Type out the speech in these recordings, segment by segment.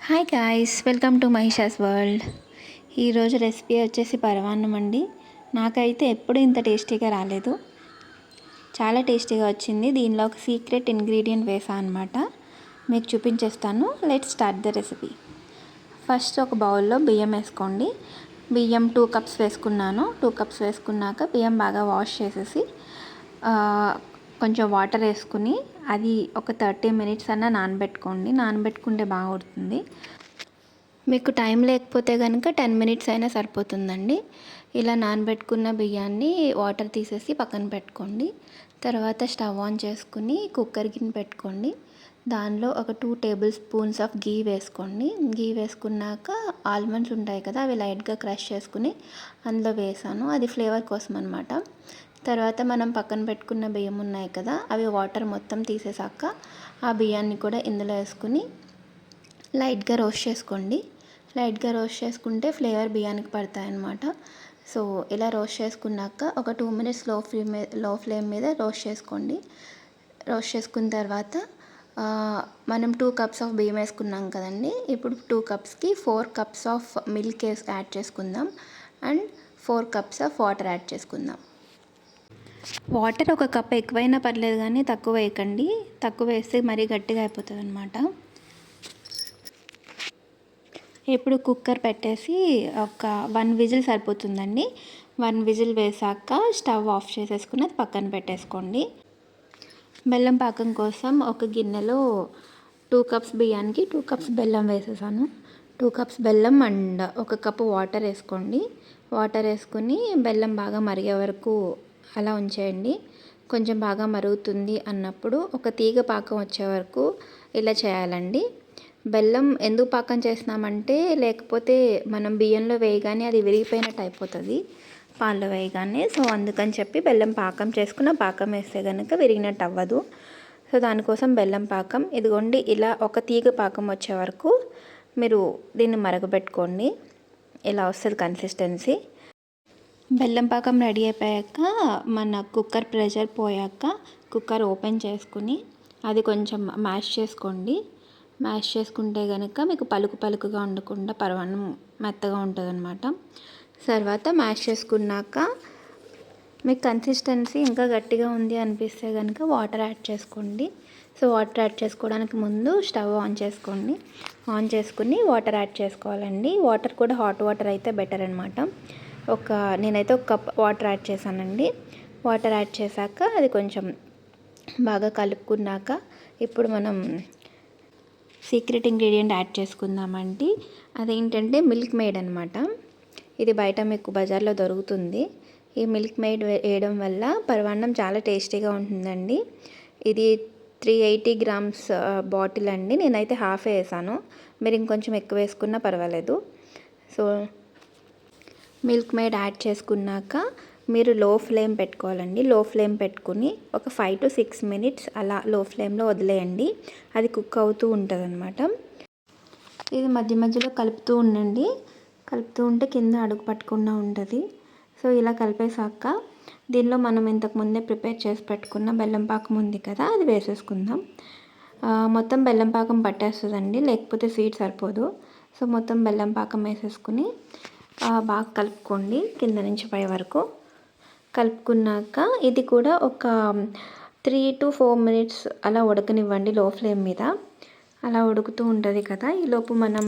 Hi guys, welcome to Mahisha's world. ఈరోజు recipe వచ్చేసి పరమాన్నం అండి. నాకైతే ఎప్పుడు ఇంత టేస్టీగా రాలేదు, చాలా టేస్టీగా వచ్చింది. దీనిలో ఒక సీక్రెట్ ఇంగ్రీడియంట్ వేసా అనమాట, మీకు చూపించేస్తాను. Let's start the recipe. First ఒక బౌల్లో బియ్యం వేసుకోండి. బియ్యం 2 కప్స్ వేసుకున్నాను. 2 కప్స్ వేసుకున్నాక బియ్యం బాగా వాష్ చేసేసి కొంచెం వాటర్ వేసుకుని అది ఒక 30 మినిట్స్ అన్నా నానబెట్టుకోండి. నానబెట్టుకుంటే బాగా ఉడుతుంది. మీకు టైం లేకపోతే కనుక 10 మినిట్స్ అయినా సరిపోతుందండి. ఇలా నానబెట్టుకున్న బియ్యాన్ని వాటర్ తీసేసి పక్కన పెట్టుకోండి. తర్వాత స్టవ్ ఆన్ చేసుకుని కుక్కర్ గిన్నె పెట్టుకోండి. దానిలో ఒక 2 టేబుల్ స్పూన్స్ ఆఫ్ గీ వేసుకోండి. గీ వేసుకున్నాక ఆల్మండ్స్ ఉంటాయి కదా, అవి లైట్గా క్రష్ చేసుకుని అందులో వేసాను. అది ఫ్లేవర్ కోసం అనమాట. తర్వాత మనం పక్కన పెట్టుకున్న బియ్యం ఉన్నాయి కదా, అవి వాటర్ మొత్తం తీసేసాక ఆ బియ్యాన్ని కూడా ఇందులో వేసుకుని లైట్గా రోస్ట్ చేసుకోండి. లైట్గా రోస్ట్ చేసుకుంటే ఫ్లేవర్ బియ్యానికి పడతాయి అన్నమాట. సో ఇలా రోస్ట్ చేసుకున్నాక ఒక 2 మినిట్స్ లో ఫ్లేమ్ మీద రోస్ట్ చేసుకోండి. రోస్ట్ చేసుకున్న తర్వాత మనం 2 కప్స్ ఆఫ్ బియ్యం వేసుకున్నాం కదండి. ఇప్పుడు 2 కప్స్కి 4 కప్స్ ఆఫ్ మిల్క్ యాడ్ చేసుకుందాం and 4 cups of water add చేసుకుందాం. వాటర్ ఒక కప్ ఎక్కువైనా పర్లేదు, కానీ తక్కువ వేయకండి. తక్కువ వేస్తే మరీ గట్టిగా అయిపోతుంది అనమాట. ఇప్పుడు కుక్కర్ పెట్టేసి ఒక 1 విజిల్ సరిపోతుందండి. 1 విజిల్ వేసాక స్టవ్ ఆఫ్ చేసేసుకుని అది పక్కన పెట్టేసుకోండి. బెల్లం పాకం కోసం ఒక గిన్నెలో 2 కప్స్ బియ్యానికి 2 కప్స్ బెల్లం వేసేసాను. 2 కప్స్ బెల్లం అండ్ 1 కప్పు వాటర్ వేసుకోండి. వాటర్ వేసుకుని బెల్లం బాగా మరిగే వరకు అలా ఉంచేయండి. కొంచెం బాగా మరుగుతుంది అన్నప్పుడు ఒక తీగ పాకం వచ్చే వరకు ఇలా చేయాలండి. బెల్లం ఎందుకు పాకం చేస్తున్నామంటే, లేకపోతే మనం బియ్యంలో వేయగానే అది విరిగిపోయినట్టు అయిపోతుంది పాల్లో వేయగానే. సో అందుకని చెప్పి బెల్లం పాకం చేసుకున్న పాకం వేస్తే కనుక విరిగినట్టు అవ్వదు. సో దానికోసం బెల్లం పాకం. ఇదిగోండి, ఇలా ఒక తీగ పాకం వచ్చే వరకు మీరు దీన్ని మరగబెట్టుకోండి. ఇలా వస్తుంది కన్సిస్టెన్సీ. బెల్లం పాకం రెడీ అయిపోయాక మన కుక్కర్ ప్రెషర్ పోయాక కుక్కర్ ఓపెన్ చేసుకుని అది కొంచెం మ్యాష్ చేసుకోండి. మ్యాష్ చేసుకుంటే కనుక మీకు పలుకుగా ఉండకుండా పరమాన్నం మెత్తగా ఉంటుంది అనమాట. తర్వాత మ్యాష్ చేసుకున్నాక మీకు కన్సిస్టెన్సీ ఇంకా గట్టిగా ఉంది అనిపిస్తే కనుక వాటర్ యాడ్ చేసుకోండి. సో వాటర్ యాడ్ చేసుకోవడానికి ముందు స్టవ్ ఆన్ చేసుకోండి. ఆన్ చేసుకుని వాటర్ యాడ్ చేసుకోవాలండి. వాటర్ కూడా హాట్ వాటర్ అయితే బెటర్ అనమాట. నేనైతే 1 కప్ వాటర్ యాడ్ చేశానండి. వాటర్ యాడ్ చేశాక అది కొంచెం బాగా కలుపుకున్నాక ఇప్పుడు మనం సీక్రెట్ ఇంగ్రీడియంట్ యాడ్ చేసుకుందామండి. అదేంటంటే మిల్క్ మేడ్ అనమాట. ఇది బయట మీకు బజార్లో దొరుకుతుంది. ఈ మిల్క్ మేడ్ వేయడం వల్ల పరమాన్నం చాలా టేస్టీగా ఉంటుందండి. ఇది 380 గ్రామ్స్ బాటిల్ అండి. నేనైతే హాఫ్ వేసాను, మీరు ఇంకొంచెం ఎక్కువ వేసుకున్నా పర్వాలేదు. సో మిల్క్ మేడ్ యాడ్ చేసుకున్నాక మీరు లో ఫ్లేమ్ పెట్టుకోవాలండి. లో ఫ్లేమ్ పెట్టుకుని ఒక 5 to 6 మినిట్స్ అలా లో ఫ్లేమ్లో వదిలేయండి. అది కుక్ అవుతూ ఉంటుంది అనమాట. ఇది మధ్య మధ్యలో కలుపుతూ ఉండండి. కలుపుతూ ఉంటే కింద అడుగు పట్టకుండా ఉంటుంది. సో ఇలా కలిపేసాక దీనిలో మనం ఇంతకుముందే ప్రిపేర్ చేసి పెట్టుకున్న బెల్లం పాకం ఉంది కదా, అది వేసేసుకుందాం. మొత్తం బెల్లం పాకం పట్టేస్తుందండి, లేకపోతే స్వీట్ సరిపోదు. సో మొత్తం బెల్లం పాకం వేసేసుకుని బాగా కలుపుకోండి కింద నుంచి పై వరకు. కలుపుకున్నాక ఇది కూడా ఒక 3 to 4 మినిట్స్ అలా ఉడకనివ్వండి లో ఫ్లేమ్ మీద. అలా ఉడుకుతూ ఉంటుంది కదా, ఈలోపు మనం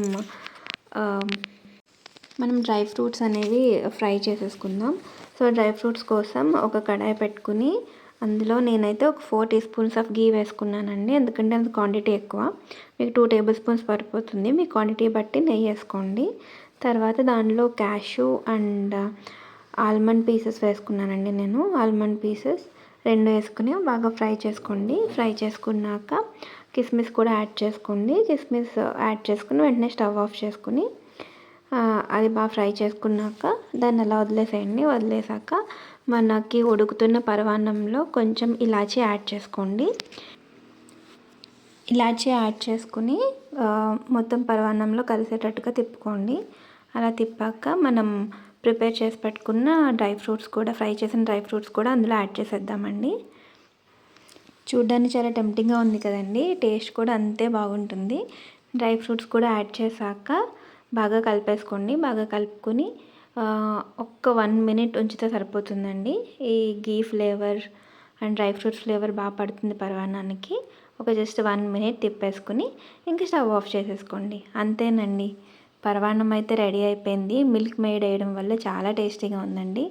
డ్రై ఫ్రూట్స్ అనేవి ఫ్రై చేసేసుకుందాం. సో డ్రై ఫ్రూట్స్ కోసం ఒక కడాయి పెట్టుకుని అందులో నేనైతే ఒక 4 టీ స్పూన్స్ ఆఫ్ గీ వేసుకున్నానండి. ఎందుకంటే అది క్వాంటిటీ ఎక్కువ. మీకు 2 టేబుల్ స్పూన్స్ సరిపోతుంది. మీ క్వాంటిటీ బట్టి నెయ్యి వేసుకోండి. తర్వాత దానిలో క్యాషు అండ్ ఆల్మండ్ పీసెస్ వేసుకున్నానండి. నేను ఆల్మండ్ పీసెస్ 2 వేసుకుని బాగా ఫ్రై చేసుకోండి. ఫ్రై చేసుకున్నాక కిస్మిస్ కూడా యాడ్ చేసుకోండి. కిస్మిస్ యాడ్ చేసుకుని వెంటనే స్టవ్ ఆఫ్ చేసుకుని అది బాగా ఫ్రై చేసుకున్నాక దాన్ని అలా వదిలేసేయండి. వదిలేసాక మనకి ఉడుకుతున్న పరమాన్నంలో కొంచెం ఇలాచీ యాడ్ చేసుకోండి. ఇలాచీ యాడ్ చేసుకుని మొత్తం పరమాన్నంలో కలిసేటట్టుగా తిప్పుకోండి. అలా తిప్పాక మనం ప్రిపేర్ చేసి పెట్టుకున్న డ్రై ఫ్రూట్స్ కూడా, ఫ్రై చేసిన డ్రై ఫ్రూట్స్ కూడా అందులో యాడ్ చేసేద్దామండి. చూడ్డానికి చాలా టెంప్టింగ్గా ఉంది కదండి, టేస్ట్ కూడా అంతే బాగుంటుంది. డ్రై ఫ్రూట్స్ కూడా యాడ్ చేశాక బాగా కలిపేసుకోండి. బాగా కలుపుకొని ఒక్క 1 మినిట్ ఉంచితే సరిపోతుందండి. ఈ ghee flavour and dry fruits flavour బాగా పడుతుంది పరమాన్నానికి. ఒక జస్ట్ 1 మినిట్ తిప్పేసుకుని ఇంకా స్టవ్ ఆఫ్ చేసేసుకోండి. అంతేనండి, పరమాన్నం అయితే రెడీ అయిపోయింది. మిల్క్ మేడ్ వేయడం వల్ల చాలా టేస్టీగా ఉందండి.